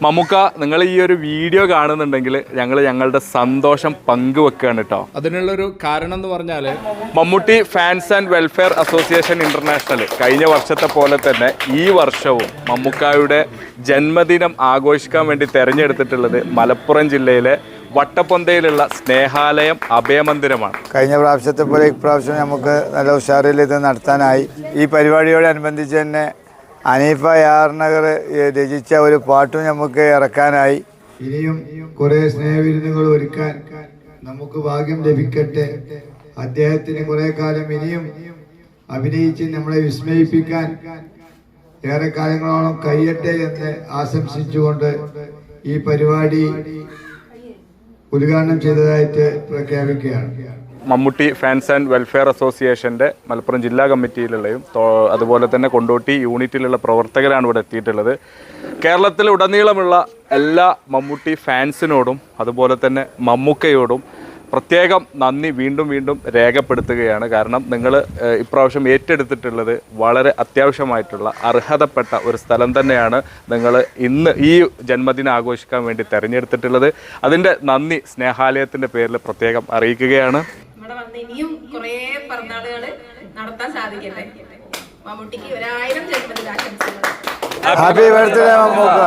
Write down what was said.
മമ്മൂക്ക, നിങ്ങൾ ഈ ഒരു വീഡിയോ കാണുന്നുണ്ടെങ്കിൽ ഞങ്ങളുടെ സന്തോഷം പങ്കുവെക്കുകയാണ് കേട്ടോ. അതിനുള്ളൊരു കാരണം എന്ന് പറഞ്ഞാൽ Mammootty fans and welfare association international കഴിഞ്ഞ വർഷത്തെ പോലെ തന്നെ ഈ വർഷവും മമ്മൂക്കായുടെ ജന്മദിനം ആഘോഷിക്കാൻ വേണ്ടി തിരഞ്ഞെടുത്തിട്ടുള്ളത് മലപ്പുറം ജില്ലയിലെ വട്ടപ്പൊന്തയിലുള്ള സ്നേഹാലയം അഭയമന്ദിരമാണ്. കഴിഞ്ഞ പ്രാവശ്യത്തെ പോലെ ഇപ്രാവശ്യം നമുക്ക് നല്ല ഉഷാറിൽ ഇത് നടത്താനായി. ഈ പരിപാടിയോടനുബന്ധിച്ച് തന്നെ അനീഫ യാർനഗർ രചിച്ച ഒരു പാട്ടും നമുക്ക് ഇറക്കാനായി. ഇനിയും കുറെ സ്നേഹവിരുന്നുകൾ ഒരുക്കാൻ നമുക്ക് ഭാഗ്യം ലഭിക്കട്ടെ. അദ്ദേഹത്തിന് കുറെ കാലം ഇനിയും അഭിനയിച്ച് നമ്മളെ വിസ്മയിപ്പിക്കാൻ ഏറെ കാലങ്ങളോളം കഴിയട്ടെ എന്ന് ആശംസിച്ചുകൊണ്ട് ഈ പരിപാടി ഉദ്ഘാടനം ചെയ്തതായിട്ട് പ്രഖ്യാപിക്കുകയാണ്. മമ്മൂട്ടി ഫാൻസ് ആൻഡ് വെൽഫെയർ അസോസിയേഷൻ്റെ മലപ്പുറം ജില്ലാ കമ്മിറ്റിയിലുള്ളയും അതുപോലെ തന്നെ കൊണ്ടോട്ടി യൂണിറ്റിലുള്ള പ്രവർത്തകരാണ് ഇവിടെ എത്തിയിട്ടുള്ളത്. കേരളത്തിൽ ഉടനീളമുള്ള എല്ലാ മമ്മൂട്ടി ഫാൻസിനോടും അതുപോലെ തന്നെ മമ്മൂക്കയോടും പ്രത്യേകം നന്ദി വീണ്ടും വീണ്ടും രേഖപ്പെടുത്തുകയാണ്. കാരണം നിങ്ങൾ ഇപ്രാവശ്യം ഏറ്റെടുത്തിട്ടുള്ളത് വളരെ അത്യാവശ്യമായിട്ടുള്ള അർഹതപ്പെട്ട ഒരു സ്ഥലം തന്നെയാണ് നിങ്ങൾ ഇന്ന് ഈ ജന്മദിനം ആഘോഷിക്കാൻ വേണ്ടി തിരഞ്ഞെടുത്തിട്ടുള്ളത്. അതിൻ്റെ നന്ദി സ്നേഹാലയത്തിൻ്റെ പേരിൽ പ്രത്യേകം അറിയിക്കുകയാണ്. ഇനിയും കുറേ പിറന്നാളുകൾ നടത്താൻ സാധിക്കട്ടെ. മമ്മൂട്ടിക്ക് 1000 ജന്മദിനാശംസകൾ. Happy birthday Mammukka.